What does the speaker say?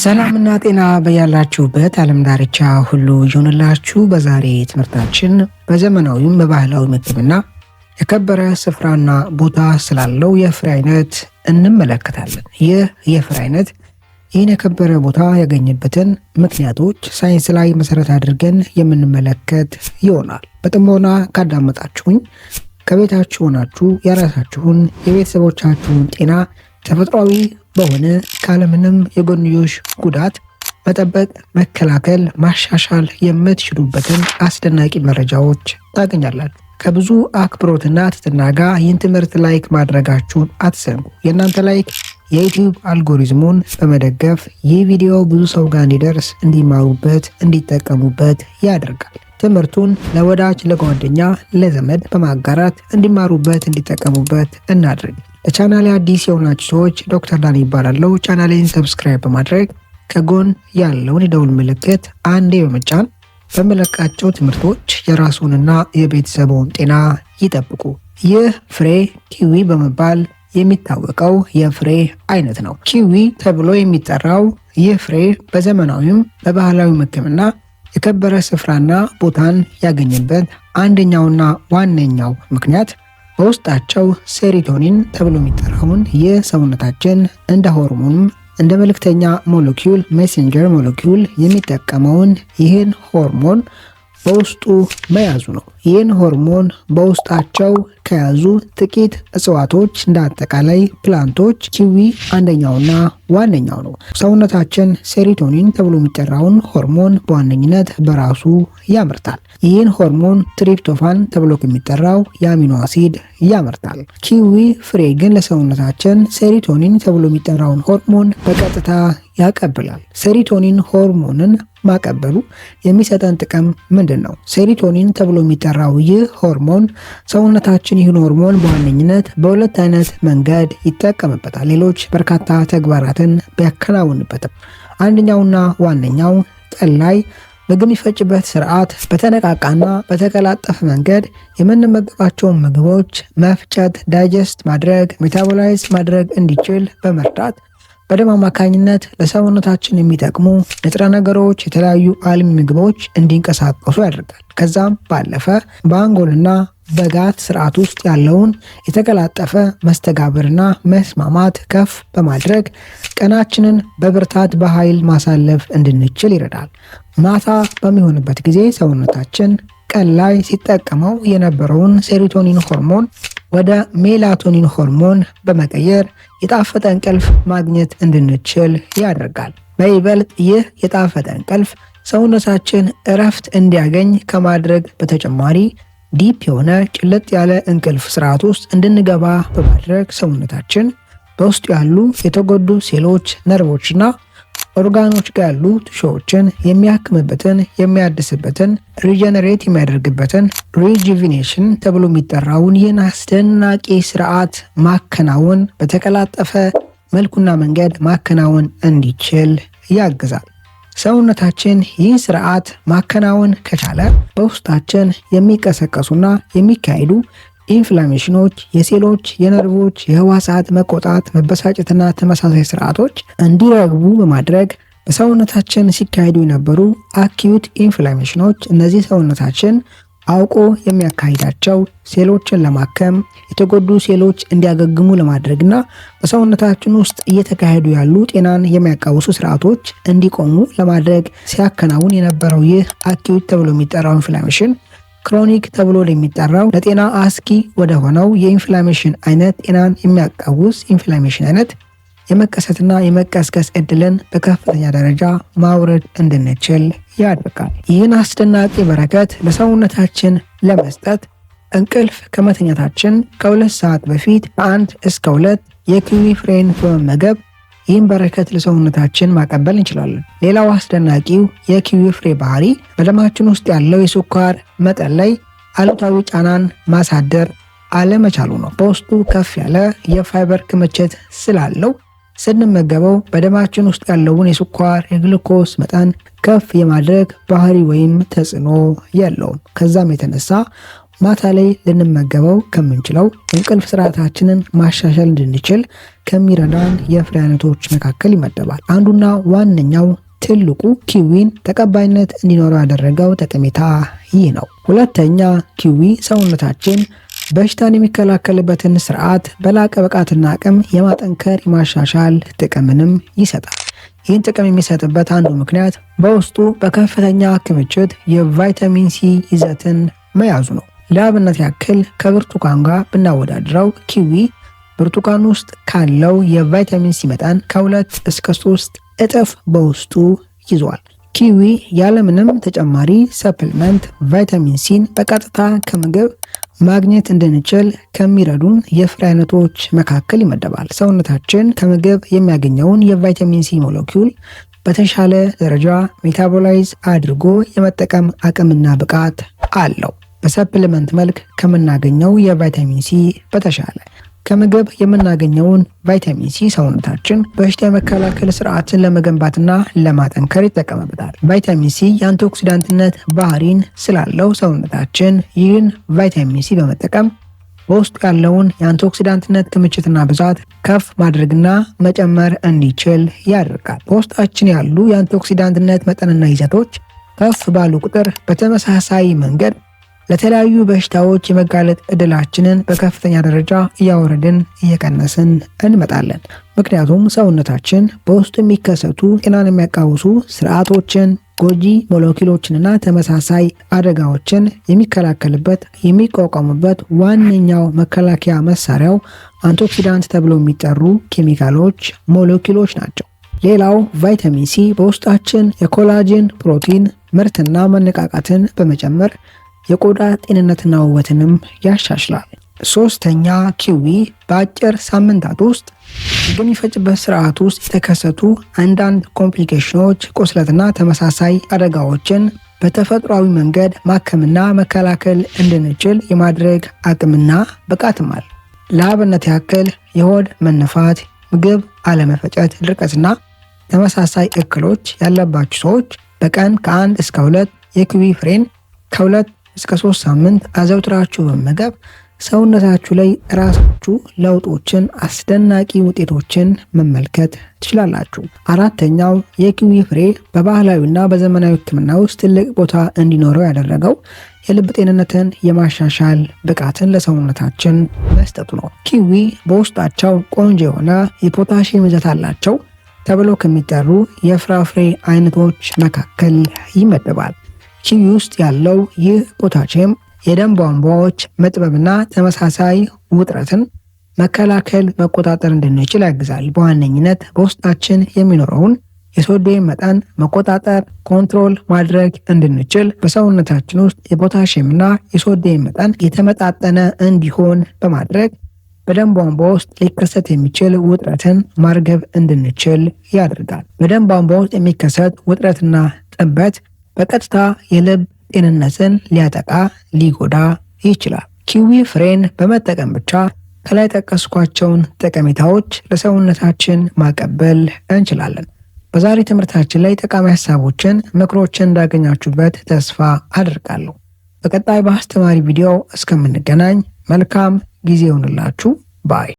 ሰላምና ጤና በያላችሁበት ዓለም ዳርቻ ሁሉ ይሁንላችሁ። በዛሬ ትምህርታችን በዘመናዊም በባህላዊ ሕክምና የከበረ ስፍራና ቦታ ስላለው የፍሬ አይነት እንመለከታለን። ይህ የፍሬ አይነት ይህን የከበረ ቦታ ያገኘበትን ምክንያቶች ሳይንስ ላይ መሰረት አድርገን የምንመለከት ይሆናል። በጥሞና ካዳመጣችሁኝ ከቤታችሁ ሆናችሁ የራሳችሁን የቤተሰቦቻችሁን ጤና ተፈጥሯዊ በሆነ ካለምንም የጎንዮሽ ጉዳት መጠበቅ፣ መከላከል፣ ማሻሻል የምትችሉበትን አስደናቂ መረጃዎች ታገኛላችሁ። ከብዙ አክብሮትና ትህትና ጋር ይህን ትምህርት ላይክ ማድረጋችሁን አትዘንጉ። የእናንተ ላይክ የዩቲዩብ አልጎሪዝሙን በመደገፍ ይህ ቪዲዮ ብዙ ሰው ጋር እንዲደርስ፣ እንዲማሩበት፣ እንዲጠቀሙበት ያደርጋል። ትምህርቱን ለወዳጅ፣ ለጓደኛ፣ ለዘመድ በማጋራት እንዲማሩበት፣ እንዲጠቀሙበት እናድርግ። ለቻናሌ አዲስ የሆናችሁ ሰዎች ዶክተር ዳን ይባላለሁ። ቻናሌን ሰብስክራይብ በማድረግ ከጎን ያለውን የደውል ምልክት አንዴ በመጫን በመለቃቸው ትምህርቶች የራሱንና የቤተሰቡን ጤና ይጠብቁ። ይህ ፍሬ ኪዊ በመባል የሚታወቀው የፍሬ አይነት ነው። ኪዊ ተብሎ የሚጠራው ይህ ፍሬ በዘመናዊም በባህላዊ ሕክምና የከበረ ስፍራና ቦታን ያገኘበት አንደኛውና ዋነኛው ምክንያት በውስጣቸው ሴሮቶኒን ተብሎ የሚጠራውን የሰውነታችን እንደ ሆርሞንም እንደ መልእክተኛ ሞለኪውል ሜሴንጀር ሞለኪውል የሚጠቀመውን ይህን ሆርሞን በውስጡ መያዙ ነው። ይህን ሆርሞን በውስጣቸው ከያዙ ጥቂት እጽዋቶች እንደ አጠቃላይ ፕላንቶች ኪዊ አንደኛውና ዋነኛው ነው። ሰውነታችን ሴሮቶኒን ተብሎ የሚጠራውን ሆርሞን በዋነኝነት በራሱ ያመርታል። ይህን ሆርሞን ትሪፕቶፋን ተብሎ ከሚጠራው የአሚኖ አሲድ ያመርታል። ኪዊ ፍሬ ግን ለሰውነታችን ሴሮቶኒን ተብሎ የሚጠራውን ሆርሞን በቀጥታ ያቀብላል። ሴሮቶኒን ሆርሞንን ማቀበሉ የሚሰጠን ጥቅም ምንድን ነው? ሴሮቶኒን ተብሎ የሚጠራው ይህ ሆርሞን ሰውነታችን ይህን ሆርሞን በዋነኝነት በሁለት አይነት መንገድ ይጠቀምበታል። ሌሎች በርካታ ተግባራትን ቢያከናውንበትም አንደኛውና ዋነኛው ቀን ላይ ምግብ የሚፈጭበት ስርዓት በተነቃቃና በተቀላጠፈ መንገድ የምንመገባቸውን ምግቦች መፍጨት፣ ዳይጀስት ማድረግ፣ ሜታቦላይዝ ማድረግ እንዲችል በመርዳት በደም አማካኝነት ለሰውነታችን የሚጠቅሙ ንጥረ ነገሮች፣ የተለያዩ አልሚ ምግቦች እንዲንቀሳቀሱ ያደርጋል። ከዛም ባለፈ በአንጎልና በጋት ስርዓት ውስጥ ያለውን የተቀላጠፈ መስተጋብርና መስማማት ከፍ በማድረግ ቀናችንን በብርታት በኃይል ማሳለፍ እንድንችል ይረዳል። ማታ በሚሆንበት ጊዜ ሰውነታችን ቀን ላይ ሲጠቀመው የነበረውን ሴሮቶኒን ሆርሞን ወደ ሜላቶኒን ሆርሞን በመቀየር የጣፈጠ እንቅልፍ ማግኘት እንድንችል ያደርጋል። በይበልጥ ይህ የጣፈጠ እንቅልፍ ሰውነታችን እረፍት እንዲያገኝ ከማድረግ በተጨማሪ ዲፕ የሆነ ጭልጥ ያለ እንቅልፍ ስርዓት ውስጥ እንድንገባ በማድረግ ሰውነታችን በውስጡ ያሉ የተጎዱ ሴሎች፣ ነርቮችና ኦርጋኖች ጋር ያሉ ቲሹዎችን የሚያክምበትን፣ የሚያድስበትን፣ ሪጀነሬት የሚያደርግበትን ሪጁቪኔሽን ተብሎ የሚጠራውን ይህን አስደናቂ ስርዓት ማከናወን በተቀላጠፈ መልኩና መንገድ ማከናወን እንዲችል ያግዛል። ሰውነታችን ይህ ስርዓት ማከናወን ከቻለ በውስጣችን የሚቀሰቀሱና የሚካሄዱ ኢንፍላሜሽኖች፣ የሴሎች፣ የነርቮች፣ የህዋሳት መቆጣት፣ መበሳጨትና ተመሳሳይ ስርዓቶች እንዲረግቡ በማድረግ በሰውነታችን ሲካሄዱ የነበሩ አኪዩት ኢንፍላሜሽኖች እነዚህ ሰውነታችን አውቆ የሚያካሂዳቸው ሴሎችን ለማከም የተጎዱ ሴሎች እንዲያገግሙ ለማድረግና በሰውነታችን ውስጥ እየተካሄዱ ያሉ ጤናን የሚያቃውሱ ስርዓቶች እንዲቆሙ ለማድረግ ሲያከናውን የነበረው ይህ አኪዩት ተብሎ የሚጠራው ኢንፍላሜሽን ክሮኒክ ተብሎ የሚጠራው ለጤና አስጊ ወደ ሆነው የኢንፍላሜሽን አይነት ጤናን የሚያቃውስ ኢንፍላሜሽን አይነት የመከሰትና የመቀስቀስ እድልን በከፍተኛ ደረጃ ማውረድ እንድንችል ያደርጋል። ይህን አስደናቂ በረከት ለሰውነታችን ለመስጠት እንቅልፍ ከመተኛታችን ከ2 ሰዓት በፊት ከ1 እስከ 2 የኪዊ ፍሬን በመመገብ ይህን በረከት ለሰውነታችን ማቀበል እንችላለን። ሌላው አስደናቂው የኪዊ ፍሬ ባህሪ በደማችን ውስጥ ያለው የስኳር መጠን ላይ አሉታዊ ጫናን ማሳደር አለመቻሉ ነው። በውስጡ ከፍ ያለ የፋይበር ክምችት ስላለው ስንመገበው በደማችን ውስጥ ያለውን የስኳር የግሉኮስ መጠን ከፍ የማድረግ ባህሪ ወይም ተጽዕኖ የለውም። ከዛም የተነሳ ማታ ላይ ልንመገበው ከምንችለው እንቅልፍ ስርዓታችንን ማሻሻል እንድንችል ከሚረዳን የፍሬ አይነቶች መካከል ይመደባል። አንዱና ዋነኛው ትልቁ ኪዊን ተቀባይነት እንዲኖረው ያደረገው ጠቀሜታ ይህ ነው። ሁለተኛ፣ ኪዊ ሰውነታችን በሽታን የሚከላከልበትን ስርዓት በላቀ ብቃትና አቅም የማጠንከር የማሻሻል ጥቅምንም ይሰጣል። ይህን ጥቅም የሚሰጥበት አንዱ ምክንያት በውስጡ በከፍተኛ ክምችት የቫይታሚን ሲ ይዘትን መያዙ ነው። ለአብነት ያክል ከብርቱካን ጋር ብናወዳድረው ኪዊ ብርቱካን ውስጥ ካለው የቫይታሚን ሲ መጠን ከ2 እስከ 3 እጥፍ በውስጡ ይዟል። ኪዊ ያለምንም ተጨማሪ ሰፕልመንት ቫይታሚን ሲን በቀጥታ ከምግብ ማግኘት እንድንችል ከሚረዱን የፍሬ አይነቶች መካከል ይመደባል። ሰውነታችን ከምግብ የሚያገኘውን የቫይታሚን ሲ ሞለኪውል በተሻለ ደረጃ ሜታቦላይዝ አድርጎ የመጠቀም አቅምና ብቃት አለው። በሰፕልመንት መልክ ከምናገኘው የቫይታሚን ሲ በተሻለ ከምግብ የምናገኘውን ቫይታሚን ሲ ሰውነታችን በሽታ የመከላከል ስርዓትን ለመገንባትና ለማጠንከር ይጠቀምበታል። ቫይታሚን ሲ የአንቲኦክሲዳንትነት ባህሪን ስላለው ሰውነታችን ይህን ቫይታሚን ሲ በመጠቀም በውስጡ ያለውን የአንቲኦክሲዳንትነት ክምችትና ብዛት ከፍ ማድረግና መጨመር እንዲችል ያደርጋል። በውስጣችን ያሉ የአንቲኦክሲዳንትነት መጠንና ይዘቶች ከፍ ባሉ ቁጥር በተመሳሳይ መንገድ ለተለያዩ በሽታዎች የመጋለጥ እድላችንን በከፍተኛ ደረጃ እያወረድን እየቀነስን እንመጣለን። ምክንያቱም ሰውነታችን በውስጡ የሚከሰቱ ጤናን የሚያቃውሱ ስርዓቶችን፣ ጎጂ ሞለኪውሎችንና ተመሳሳይ አደጋዎችን የሚከላከልበት የሚቋቋሙበት ዋነኛው መከላከያ መሳሪያው አንቲኦክሲዳንት ተብሎ የሚጠሩ ኬሚካሎች፣ ሞለኪውሎች ናቸው። ሌላው ቫይታሚን ሲ በውስጣችን የኮላጅን ፕሮቲን ምርትና መነቃቃትን በመጨመር የቆዳ ጤንነትና ውበትንም ያሻሽላል። ሶስተኛ፣ ኪዊ በአጭር ሳምንታት ውስጥ በሚፈጭበት ስርዓት ውስጥ የተከሰቱ አንዳንድ ኮምፕሊኬሽኖች፣ ቁስለትና ተመሳሳይ አደጋዎችን በተፈጥሯዊ መንገድ ማከምና መከላከል እንድንችል የማድረግ አቅምና ብቃትም አለ። ለአብነት ያክል የሆድ መነፋት፣ ምግብ አለመፈጨት፣ ድርቀትና ተመሳሳይ እክሎች ያለባችሁ ሰዎች በቀን ከ1 እስከ 2 የኪዊ ፍሬን ከ2 እስከ 3 ሳምንት አዘውትራችሁ በመመገብ ሰውነታችሁ ላይ ራሳችሁ ለውጦችን፣ አስደናቂ ውጤቶችን መመልከት ትችላላችሁ። አራተኛው የኪዊ ፍሬ በባህላዊና በዘመናዊ ሕክምና ውስጥ ትልቅ ቦታ እንዲኖረው ያደረገው የልብ ጤንነትን የማሻሻል ብቃትን ለሰውነታችን መስጠቱ ነው። ኪዊ በውስጣቸው ቆንጆ የሆነ የፖታሺየም ይዘት አላቸው ተብለው ከሚጠሩ የፍራፍሬ አይነቶች መካከል ይመደባል። ኪዊ ውስጥ ያለው ይህ ፖታሺየም የደም ቧንቧዎች መጥበብና ተመሳሳይ ውጥረትን መከላከል መቆጣጠር እንድንችል ያግዛል። በዋነኝነት በውስጣችን የሚኖረውን የሶዲየም መጠን መቆጣጠር ኮንትሮል ማድረግ እንድንችል በሰውነታችን ውስጥ የፖታሺየምና የሶዲየም መጠን የተመጣጠነ እንዲሆን በማድረግ በደም ቧንቧ ውስጥ ሊከሰት የሚችል ውጥረትን ማርገብ እንድንችል ያደርጋል። በደም ቧንቧ ውስጥ የሚከሰት ውጥረትና ጥበት በቀጥታ የልብ ጤንነትን ሊያጠቃ ሊጎዳ ይችላል። ኪዊ ፍሬን በመጠቀም ብቻ ከላይ ጠቀስኳቸውን ጠቀሜታዎች ለሰውነታችን ማቀበል እንችላለን። በዛሬ ትምህርታችን ላይ ጠቃሚ ሀሳቦችን፣ ምክሮችን እንዳገኛችሁበት ተስፋ አድርጋለሁ። በቀጣይ በአስተማሪ ቪዲዮ እስከምንገናኝ መልካም ጊዜ ይሁንላችሁ ባይ